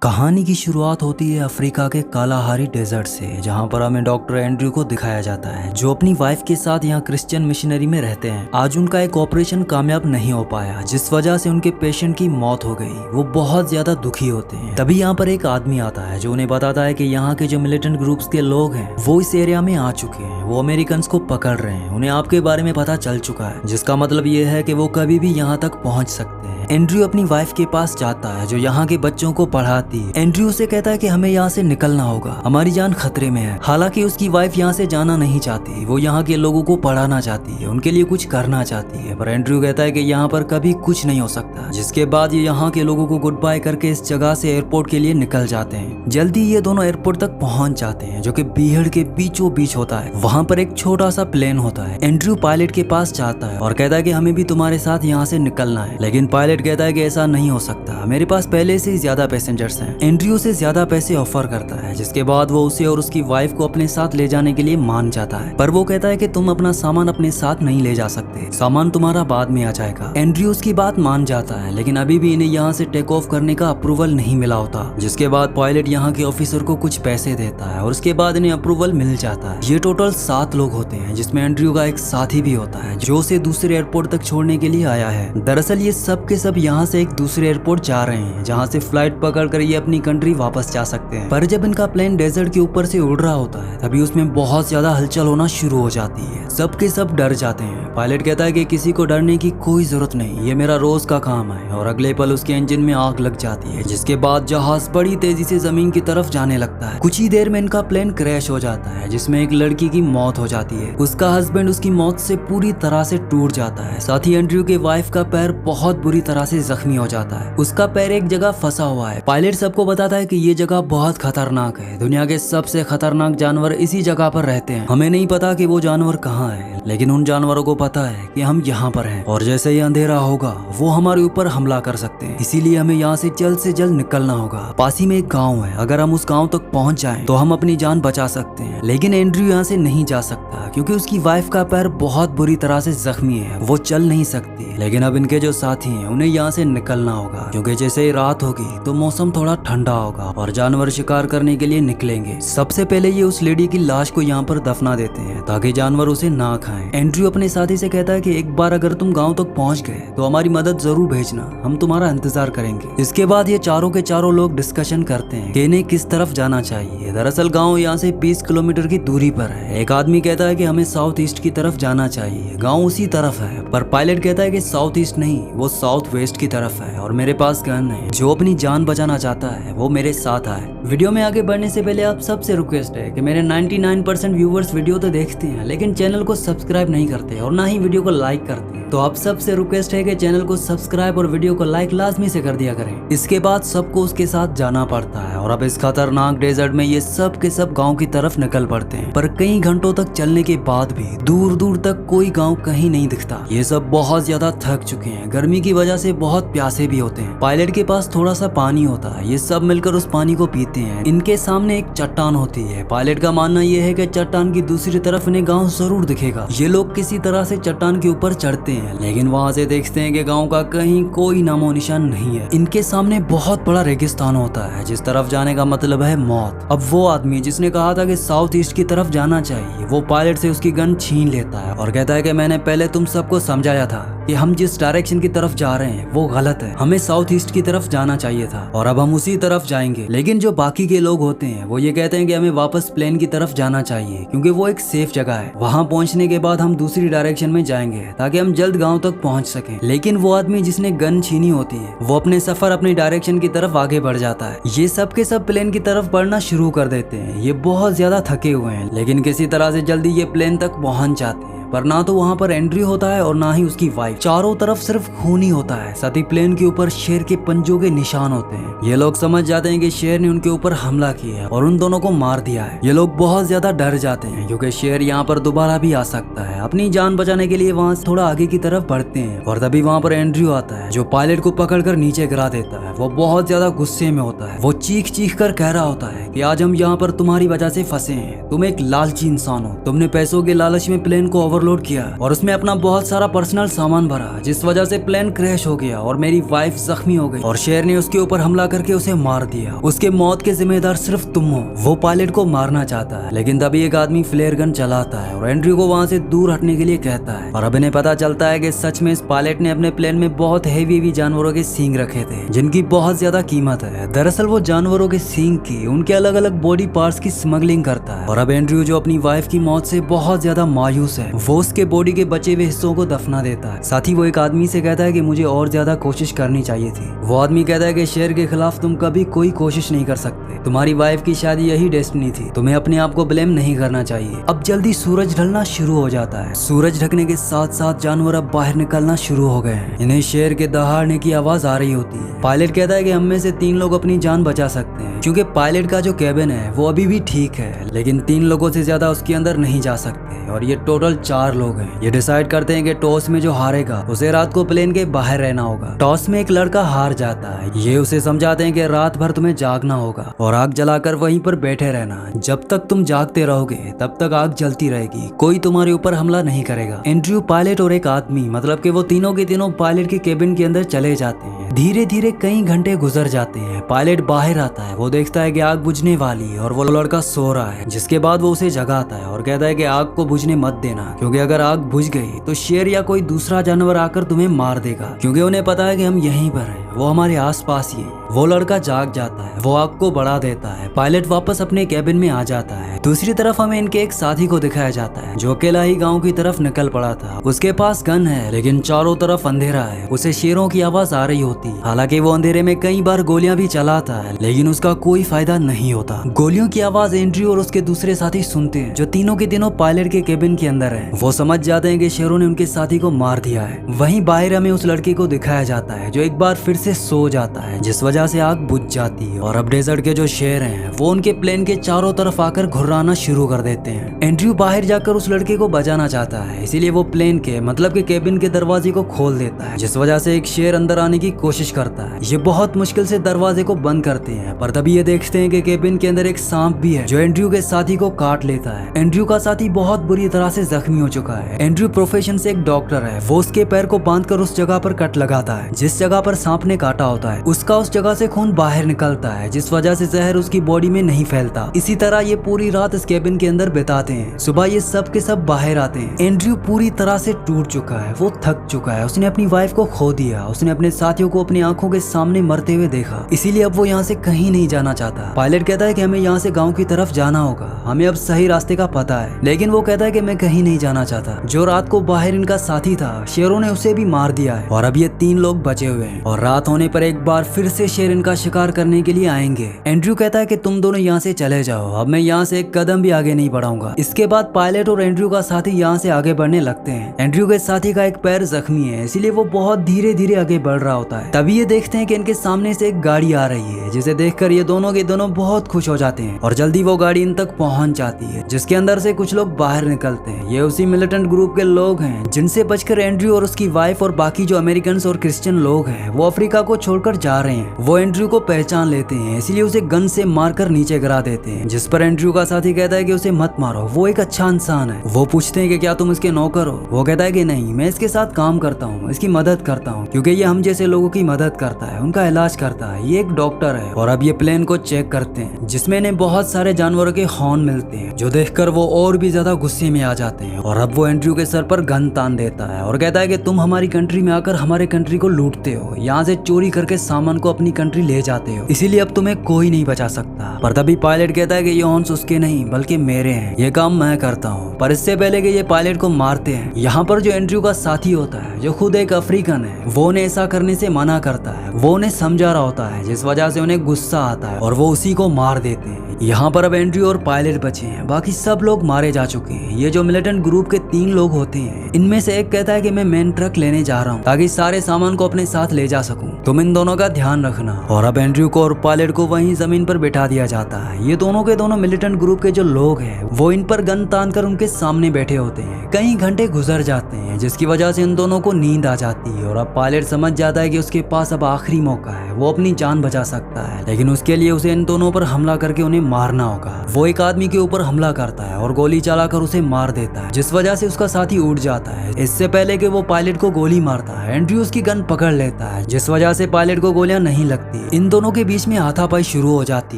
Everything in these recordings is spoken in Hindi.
कहानी की शुरुआत होती है अफ्रीका के कालाहारी डेजर्ट से, जहां पर हमें डॉक्टर एंड्रयू को दिखाया जाता है जो अपनी वाइफ के साथ यहाँ क्रिश्चियन मिशनरी में रहते हैं। आज उनका एक ऑपरेशन कामयाब नहीं हो पाया, जिस वजह से उनके पेशेंट की मौत हो गई। वो बहुत ज्यादा दुखी होते हैं। तभी यहाँ पर एक आदमी आता है जो उन्हें बताता है कि यहाँ के जो मिलिटेंट ग्रुप्स के लोग हैं वो इस एरिया में आ चुके हैं, वो अमेरिकन को पकड़ रहे हैं, उन्हें आपके बारे में पता चल चुका है, जिसका मतलब ये है कि वो कभी भी यहाँ तक पहुँच सकते हैं। एंड्रयू अपनी वाइफ के पास जाता है जो यहाँ के बच्चों को पढ़ाती है। एंड्रयू से कहता है कि हमें यहाँ से निकलना होगा, हमारी जान खतरे में है। हालांकि उसकी वाइफ यहाँ से जाना नहीं चाहती, वो यहाँ के लोगों को पढ़ाना चाहती है, उनके लिए कुछ करना चाहती है। पर एंड्रयू कहता है कि यहाँ पर कभी कुछ नहीं हो सकता। जिसके बाद ये यहाँ के लोगों को गुड बाय करके इस जगह से एयरपोर्ट के लिए निकल जाते हैं। जल्दी ये दोनों एयरपोर्ट तक पहुंच जाते हैं जो कि भीड़ के बीचों बीच होता है। वहाँ पर एक छोटा सा प्लेन होता है। एंड्रयू पायलट के पास जाता है और कहता है कि हमें भी तुम्हारे साथ यहाँ से निकलना है, लेकिन पायलट कहता है कि ऐसा नहीं हो सकता, मेरे पास पहले से ही ज्यादा पैसेंजर्स हैं। एंड्रयू से ज्यादा पैसे ऑफर करता है, जिसके बाद वो उसे और उसकी वाइफ को अपने साथ ले जाने के लिए मान जाता है। पर वो कहता है कि तुम अपना सामान अपने साथ नहीं ले जा सकते, सामान तुम्हारा बाद में आ जाएगा। एंड्रयू उसकी बात मान जाता है, लेकिन अभी भी इन्हें यहाँ से टेक ऑफ करने का अप्रूवल नहीं मिला होता। जिसके बाद पायलट यहाँ के ऑफिसर को कुछ पैसे देता है और उसके बाद इन्हें अप्रूवल मिल जाता है। ये टोटल 7 लोग होते हैं, जिसमें एंड्रयू का एक साथी भी होता है जो उसे दूसरे एयरपोर्ट तक छोड़ने के लिए आया है। दरअसल ये सब के सब यहाँ से एक दूसरे एयरपोर्ट जा रहे हैं, जहाँ से फ्लाइट पकड़कर ये अपनी कंट्री वापस जा सकते हैं। पर जब इनका प्लेन डेजर्ट के ऊपर से उड़ रहा होता है, तभी उसमें बहुत ज्यादा हलचल होना शुरू हो जाती है। सबके सब डर जाते हैं। पायलट कहता है कि किसी को डरने की कोई जरूरत नहीं, ये मेरा रोज का काम है। और अगले पल उसके इंजन में आग लग जाती है, जिसके बाद जहाज बड़ी तेजी से जमीन की तरफ जाने लगता है। कुछ ही देर में इनका प्लेन क्रैश हो जाता है, जिसमें एक लड़की की मौत हो जाती है। उसका हस्बैंड उसकी मौत से पूरी तरह से टूट जाता है। साथ ही एंड्रयू के वाइफ का पैर बहुत बुरी तरह से जख्मी हो जाता है। उसका पैर एक जगह फंसा हुआ है। पायलट सबको बताता है कि ये जगह बहुत खतरनाक है, दुनिया के सबसे खतरनाक जानवर इसी जगह पर रहते हैं। हमें नहीं पता कि वो जानवर कहाँ है, लेकिन उन जानवरों को पता है कि हम यहाँ पर हैं और जैसे ही अंधेरा होगा वो हमारे ऊपर हमला कर सकते हैं। इसीलिए हमें यहाँ से जल्द निकलना होगा। पास ही में एक गाँव है, अगर हम उस गाँव तक पहुँच जाएं तो हम अपनी जान बचा सकते हैं। लेकिन एंड्रयू यहाँ से नहीं जा सकता क्योंकि उसकी वाइफ का पैर बहुत बुरी तरह से जख्मी है, वो चल नहीं सकती। लेकिन अब इनके जो साथी हैं उन्हें यहाँ से निकलना होगा, क्योंकि जैसे ही रात होगी तो मौसम थोड़ा ठंडा होगा और जानवर शिकार करने के लिए निकलेंगे। सबसे पहले ये उस लेडी की लाश को यहाँ पर दफना देते हैं ताकि जानवर उसे ना खाएं। एंड्रयू अपने साथी से कहता है कि एक बार अगर तुम गांव तक पहुंच गए तो हमारी मदद जरूर भेजना, हम तुम्हारा इंतजार करेंगे। इसके बाद ये चारों के चारों लोग डिस्कशन करते हैं कि इन्हें किस तरफ जाना चाहिए। दरअसल गाँव यहाँ से 20 किलोमीटर की दूरी पर है। एक आदमी कहता है कि हमें साउथ ईस्ट की तरफ जाना चाहिए, गाँव उसी तरफ है। पर पायलट कहता है कि साउथ ईस्ट नहीं, वो साउथ वेस्ट की तरफ है और मेरे पास गन है। जो अपनी जान बचाना चाहता है वो मेरे साथ आए। वीडियो में आगे बढ़ने से पहले आप सबसे रिक्वेस्ट है कि मेरे 99% व्यूवर्स वीडियो तो देखते हैं लेकिन चैनल को सब्सक्राइब नहीं करते और ना ही वीडियो को लाइक करते हैं। तो आप सबसे रिक्वेस्ट है कि चैनल को सब्सक्राइब और वीडियो को लाइक लाजमी से कर दिया करें। इसके बाद सबको उसके साथ जाना पड़ता है और अब इस खतरनाक डेजर्ट में ये सब के सब गाँव की तरफ निकल पड़ते हैं। पर कई घंटों तक चलने के बाद भी दूर दूर तक कोई गाँव कहीं नहीं दिखता। ये सब बहुत ज्यादा थक चुके हैं, गर्मी की वजह से बहुत प्यासे भी होते हैं। पायलट के पास थोड़ा सा पानी होता है, ये सब मिलकर उस पानी को पीते हैं। इनके सामने एक चट्टान होती है। पायलट का मानना यह है कि चट्टान की दूसरी तरफ इन्हें गांव जरूर दिखेगा। ये लोग किसी तरह से चट्टान के ऊपर चढ़ते हैं, लेकिन वहां से देखते हैं कि गांव का कहीं कोई नामो निशान नहीं है। इनके सामने बहुत बड़ा रेगिस्तान होता है, जिस तरफ जाने का मतलब है मौत। अब वो आदमी जिसने कहा था कि साउथ ईस्ट की तरफ जाना चाहिए, वो पायलट से उसकी गन छीन लेता है और कहता है कि मैंने पहले तुम सबको समझाया था कि हम जिस डायरेक्शन की तरफ जा रहे हैं वो गलत है, हमें साउथ ईस्ट की तरफ जाना चाहिए था और अब हम उसी तरफ जाएंगे। लेकिन जो बाकी के लोग होते हैं वो ये कहते हैं कि हमें वापस प्लेन की तरफ जाना चाहिए क्योंकि वो एक सेफ जगह है। वहां पहुंचने के बाद हम दूसरी डायरेक्शन में जाएंगे ताकि हम जल्द गांव तक पहुंच सकें। लेकिन वो आदमी जिसने गन छीनी होती है वो अपने सफर अपनी डायरेक्शन की तरफ आगे बढ़ जाता है। ये सब के सब प्लेन की तरफ बढ़ना शुरू कर देते हैं। ये बहुत ज्यादा थके हुए हैं, लेकिन किसी तरह से जल्दी ये प्लेन तक पहुंच जाते हैं। पर ना तो वहाँ पर एंड्रयू होता है और ना ही उसकी वाइफ। चारों तरफ सिर्फ खून ही होता है। साथ ही प्लेन के ऊपर शेर के पंजों के निशान होते हैं। ये लोग समझ जाते हैं कि शेर ने उनके ऊपर हमला किया है और उन दोनों को मार दिया है। ये लोग बहुत ज्यादा डर जाते हैं क्योंकि शेर यहाँ पर दोबारा भी आ सकता है। अपनी जान बचाने के लिए वहाँ से थोड़ा आगे की तरफ बढ़ते हैं और तभी वहाँ पर एंड्रयू आता है जो पायलट को पकड़कर नीचे गिरा देता है। वो बहुत ज्यादा गुस्से में होता है। वो चीख चीख कर कह रहा होता है कि आज हम यहाँ पर तुम्हारी वजह से फंसे हैं, तुम एक लालची इंसान हो, तुमने पैसों के लालच में प्लेन को ओवर ओवरलोड किया और उसमें अपना बहुत सारा पर्सनल सामान भरा, जिस वजह से प्लेन क्रैश हो गया और मेरी वाइफ जख्मी हो गई और शेर ने उसके ऊपर हमला करके उसे मार दिया। उसके मौत के जिम्मेदार सिर्फ तुम हो। वो पायलट को मारना चाहता है, लेकिन तभी एक आदमी फ्लेयर गन चलाता है और एंड्रयू को वहाँ से दूर हटने के लिए कहता है। और अब इन्हें पता चलता है कि सच में इस पायलट ने अपने प्लेन में बहुत हेवी जानवरों के सींग रखे थे, जिनकी बहुत ज्यादा कीमत है। दरअसल वो जानवरों के सींग की, उनके अलग अलग बॉडी पार्ट्स की स्मगलिंग करता है। और अब एंड्रयू, जो अपनी वाइफ की मौत से बहुत ज्यादा मायूस है, वो उसके बॉडी के बचे हुए हिस्सों को दफना देता है। साथ ही वो एक आदमी से कहता है कि मुझे और ज्यादा कोशिश करनी चाहिए थी। वो आदमी कहता है कि शेर के खिलाफ तुम कभी कोई कोशिश नहीं कर सकते, तुम्हारी वाइफ की शादी यही डेस्टिनी थी, तुम्हें अपने आप को ब्लेम नहीं करना चाहिए। अब जल्दी सूरज ढलना शुरू हो जाता है। सूरज ढकने के साथ साथ जानवर अब बाहर निकलना शुरू हो गए हैं। इन्हें शेर के दहाड़ने की आवाज आ रही होती है। पायलट कहता है कि हम में से 3 लोग अपनी जान बचा सकते हैं, क्योंकि पायलट का जो कैबिन है वो अभी भी ठीक है, लेकिन 3 लोगों से ज्यादा उसके अंदर नहीं जा सकते और ये टोटल 4 लोग हैं। ये डिसाइड करते हैं कि टॉस में जो हारेगा उसे रात को प्लेन के बाहर रहना होगा। टॉस में एक लड़का हार जाता है। ये उसे समझाते हैं कि रात भर तुम्हें जागना होगा और आग जलाकर वहीं पर बैठे रहना। जब तक तुम जागते रहोगे तब तक आग जलती रहेगी, कोई तुम्हारे ऊपर हमला नहीं करेगा। एंड्रयू, पायलट और एक आदमी, मतलब कि वो तीनों के तीनों पायलट के केबिन के अंदर चले जाते हैं। धीरे धीरे कई घंटे गुजर जाते हैं। पायलट बाहर आता है। वो देखता है कि आग बुझने वाली है और वो लड़का सो रहा है, जिसके बाद वो उसे जगाता है और कहता है कि आग को बुझने मत देना, क्योंकि अगर आग बुझ गई तो शेर या कोई दूसरा जानवर आकर तुम्हें मार देगा, क्योंकि उन्हें पता है कि हम यहीं पर हैं, वो हमारे आसपास ही हैं। वो लड़का जाग जाता है। वो आग को बढ़ा देता है। पायलट वापस अपने कैबिन में आ जाता है। दूसरी तरफ हमें इनके एक साथी को दिखाया जाता है, जो अकेला ही गांव की तरफ निकल पड़ा था। उसके पास गन है, लेकिन चारों तरफ अंधेरा है। उसे शेरों की आवाज आ रही होती है। हालांकि वो अंधेरे में कई बार गोलियां भी चलाता है, लेकिन उसका कोई फायदा नहीं होता। गोलियों की आवाज एंड्रयू और उसके दूसरे साथी सुनते हैं, जो तीनों के तीनों पायलट के केबिन के अंदर है। वो समझ जाते हैं कि शेरों ने उनके साथी को मार दिया है। वहीं बाहर हमें उस लड़के को दिखाया जाता है, जो एक बार फिर से सो जाता है, जिस वजह से आग बुझ जाती है। और अब डेजर्ट के जो शेर हैं वो उनके प्लेन के चारों तरफ आकर घुर्राना शुरू कर देते हैं। एंड्रयू बाहर जाकर उस लड़के को बचाना चाहता है, इसीलिए वो प्लेन के, मतलब के केबिन के दरवाजे को खोल देता है, जिस वजह से एक शेर अंदर आने की कोशिश करता है। ये बहुत मुश्किल से दरवाजे को बंद करते हैं, पर तभी ये देखते हैं कि केबिन के अंदर एक सांप भी है, जो एंड्रयू के साथी को काट लेता है। एंड्रयू का साथी बहुत बुरी तरह से जख्मी हो चुका है। एंड्रयू प्रोफेशन से एक डॉक्टर है। वो उसके पैर को बांधकर उस जगह पर कट लगाता है जिस जगह पर सांप ने काटा होता है। उसका उस जगह से खून बाहर निकलता है, जिस वजह से जहर उसकी बॉडी में नहीं फैलता। इसी तरह ये पूरी रात इस केबिन के अंदर बिताते हैं। सुबह ये सब के सब बाहर आते हैं। एंड्रयू पूरी तरह से टूट चुका है। वो थक चुका है। उसने अपनी वाइफ को खो दिया। उसने अपने साथियों को अपनी आंखों के सामने मरते हुए देखा, इसीलिए अब वो यहाँ से कहीं नहीं जाना चाहता। पायलट कहता है कि हमें यहाँ से गाँव की तरफ जाना होगा, हमें अब सही रास्ते का पता है, लेकिन वो कहता है कि मैं कहीं नहीं जाना चाहता। जो रात को बाहर इनका साथी था, शेरों ने उसे भी मार दिया है और अब ये 3 लोग बचे हुए हैं और रात होने पर एक बार फिर से शेर इनका शिकार करने के लिए आएंगे। एंड्रयू कहता है कि तुम दोनों यहाँ से चले जाओ, अब मैं यहाँ से एक कदम भी आगे नहीं बढ़ाऊंगा। इसके बाद पायलट और एंड्रयू का साथी यहाँ से आगे बढ़ने लगते हैं। एंड्रयू के साथी का एक पैर जख्मी है, इसीलिए वो बहुत धीरे धीरे आगे बढ़ रहा होता है। तभी ये देखते हैं कि इनके सामने से एक गाड़ी आ रही है, जिसे देखकर ये दोनों के दोनों बहुत खुश हो जाते हैं और जल्दी वो गाड़ी इन तक पहुंच जाती है, जिसके अंदर से कुछ लोग बाहर निकलते हैं। ये उसी मिलिटेंट ग्रुप के लोग हैं जिनसे बचकर एंड्रयू और उसकी वाइफ और बाकी जो अमेरिकन और क्रिश्चियन लोग हैं वो अफ्रीका को छोड़कर जा रहे हैं। वो एंड्रयू को पहचान लेते हैं, इसलिए उसे गन से मारकर नीचे गिरा देते हैं, जिस पर एंड्रयू का साथी कहता है कि उसे मत मारो, वो एक अच्छा इंसान है। वो पूछते हैं कि क्या तुम इसके नौकर हो? वो कहता है कि नहीं, मैं इसके साथ काम करता हूँ, इसकी मदद करता हूँ, क्योंकि ये हम जैसे लोगों की मदद करता है, उनका इलाज करता है। ये एक डॉक्टर है। और अब ये प्लेन को चेक करते हैं, जिसमें इन्हें बहुत सारे जानवरों के हॉर्न मिलते हैं, जो देखकर वो और भी ज्यादा गुस्से में आ जाते हैं। और अब वो एंड्रयू के सर पर गन तान देता है और कहता है कि तुम हमारी कंट्री में आकर हमारे कंट्री को लूटते हो, यहाँ से चोरी करके सामान को अपनी कंट्री ले जाते हो, इसीलिए अब तुम्हें कोई नहीं बचा सकता। पर तभी पायलट कहता है कि ये हॉर्न्स उसके नहीं बल्कि मेरे हैं, ये काम मैं करता हूँ। पर इससे पहले कि ये पायलट को मारते हैं, यहाँ पर जो एंड्रयू का साथी होता है, जो खुद एक अफ्रीकन है, वो उन्हें ऐसा करने से मना करता है। वो उन्हें समझा रहा होता है, जिस वजह से उन्हें गुस्सा आता है और वो उसी को मार देते हैं। यहाँ पर अब एंड्रयू और पायलट बचे हैं, बाकी सब लोग मारे जा चुके हैं। ये जो मिलिटेंट ग्रुप के 3 लोग होते हैं, इनमें से एक कहता है कि मैं मेन ट्रक लेने जा रहा हूँ ताकि सारे सामान को अपने साथ ले जा सकूं, तुम इन दोनों का ध्यान रखना। और अब एंड्रयू को और पायलट को वहीं जमीन पर बैठा दिया जाता है। ये दोनों के दोनों मिलिटेंट ग्रुप के जो लोग हैं वो इन पर गन तान कर उनके सामने बैठे होते हैं। कई घंटे गुजर जाते हैं, जिसकी वजह से इन दोनों को नींद आ जाती है और अब पायलट समझ जाता है कि उसके पास अब आखिरी मौका है, वो अपनी जान बचा सकता है, लेकिन उसके लिए उसे इन दोनों पर हमला करके उन्हें मारना होगा। वो एक आदमी के ऊपर हमला करता है और गोली चलाकर उसे मार देता है, जिस वजह से उसका साथी उड़ जाता है। इससे पहले कि वो पायलट को गोली मारता है, एंड्रयू उसकी गन पकड़ लेता है, जिस वजह से पायलट को गोलियां नहीं लगती। इन दोनों के बीच में हाथापाई शुरू हो जाती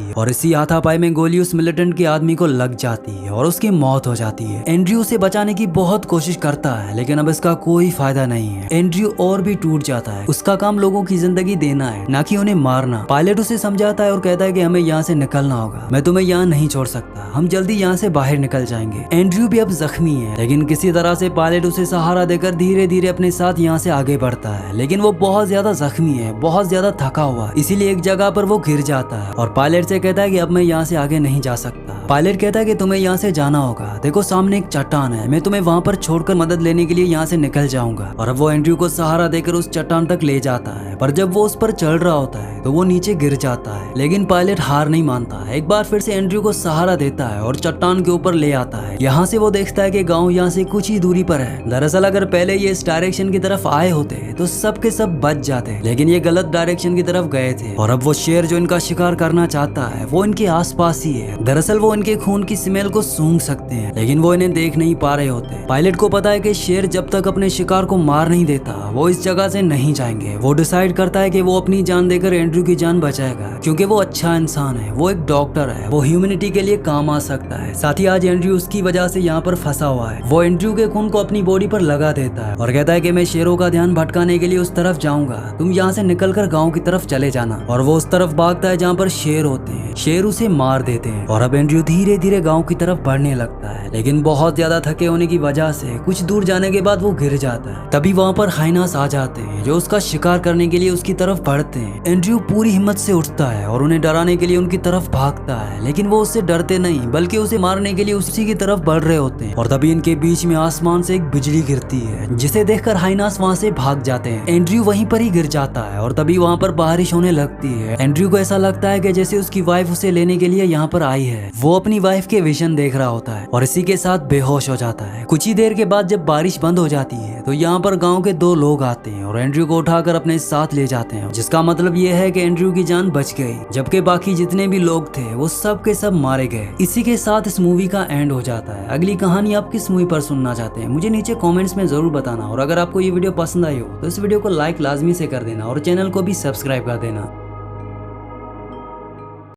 है और इसी हाथापाई में गोली उस मिलिटेंट के आदमी को लग जाती है और उसकी मौत हो जाती है। एंड्रयू उसे बचाने की बहुत कोशिश करता है, लेकिन अब इसका कोई फायदा नहीं है। एंड्रयू और भी टूट जाता है। उसका काम लोगों की जिंदगी देना है, ना कि उन्हें मारना। पायलट उसे समझाता है और कहता है कि हमें यहाँ से निकलना होगा, मैं तुम्हें यहाँ नहीं छोड़ सकता, हम जल्दी यहाँ से बाहर निकल जाएंगे। एंड्रयू भी अब जख्मी है, लेकिन किसी तरह से पायलट उसे सहारा देकर धीरे धीरे अपने साथ यहाँ से आगे बढ़ता है। लेकिन वो बहुत ज्यादा जख्मी है, बहुत ज्यादा थका हुआ, इसीलिए एक जगह पर वो गिर जाता है और पायलट से कहता है कि अब मैं यहाँ से आगे नहीं जा सकता। पायलट कहता है कि तुम्हें यहाँ से जाना होगा, देखो सामने एक चट्टान है, मैं तुम्हें वहाँ पर छोड़कर मदद लेने के लिए यहाँ से निकल जाऊंगा। और अब वो एंड्रयू को सहारा देकर उस चट्टान तक ले जाता है, पर जब वो उस पर चढ़ रहा होता है तो वो नीचे गिर जाता है। लेकिन पायलट हार नहीं मानता, एक बार फिर से एंड्रयू को सहारा देता है और चट्टान के ऊपर ले आता है। यहाँ से वो देखता है कि गाँव यहाँ से कुछ ही दूरी पर है। दरअसल अगर पहले ये इस डायरेक्शन की तरफ आए होते तो सब के सब बच जाते, लेकिन ये गलत डायरेक्शन की तरफ गए थे और अब वो शेर जो इनका शिकार करना चाहता है वो इनके आसपास ही है। दरअसल वो इनके खून की स्मेल को सूंघ सकते हैं, लेकिन वो इन्हें देख नहीं पा रहे होते। पायलट को पता है कि शेर जब तक अपने शिकार को मार नहीं देता वो इस जगह से नहीं जाएंगे। वो डिसाइड करता है कि वो अपनी जान देकर एंड्रयू की जान बचाएगा, क्योंकि वो अच्छा इंसान है, वो एक डॉक्टर है, वो ह्यूमैनिटी के लिए काम आ सकता है। साथ ही आज एंड्रयू उसकी वजह से यहाँ पर फंसा हुआ है। वो एंड्रयू के खून को अपनी बॉडी पर लगा देता है और कहता है कि मैं शेरों का ध्यान भटकाने के लिए उस तरफ जाऊंगा, तुम यहाँ से निकलकर गाँव की तरफ चले जाना। और वो उस तरफ भागता है जहाँ पर शेर होते हैं। शेर उसे मार देते हैं और अब एंड्रयू धीरे धीरे गाँव की तरफ बढ़ने लगता है, लेकिन बहुत ज्यादा थके होने की वजह से कुछ दूर जाने के बाद वो गिर जाता है। तभी वहाँ पर हाइनास आ जाते हैं जो उसका शिकार करने के लिए उसकी तरफ बढ़ते हैं। एंड्रयू पूरी हिम्मत से उठता है और उन्हें डराने के लिए उनकी तरफ भागता है, लेकिन वो उससे डरते नहीं बल्कि उसे मारने के लिए उसी की तरफ बढ़ रहे होते हैं। और तभी इनके बीच में आसमान से एक बिजली गिरती है, जिसे देखकर हाइनास वहाँ से भाग जाते हैं। एंड्रयू वहीं पर ही गिर जाता है और तभी वहाँ पर बारिश होने लगती है। एंड्रयू को ऐसा लगता है कि जैसे उसकी वाइफ उसे लेने के लिए यहाँ पर आई है। वो अपनी वाइफ के विजन देख रहा होता है और इसी के साथ बेहोश हो जाता है। कुछ ही देर के बाद जब बारिश बंद हो जाती है तो यहाँ पर गाँव के 2 लोग आते हैं और एंड्रयू को उठाकर अपने साथ ले जाते हैं, जिसका मतलब ये है कि एंड्रयू की जान बच गई, जबकि बाकी जितने भी लोग थे वो सब के सब मारे गए। इसी के साथ इस मूवी का एंड हो जाता है। अगली कहानी आप किस मूवी पर सुनना चाहते हैं मुझे नीचे कमेंट्स में जरूर बताना, और अगर आपको ये वीडियो पसंद आई हो तो इस वीडियो को लाइक लाजमी से कर देना और चैनल को भी सब्सक्राइब कर देना।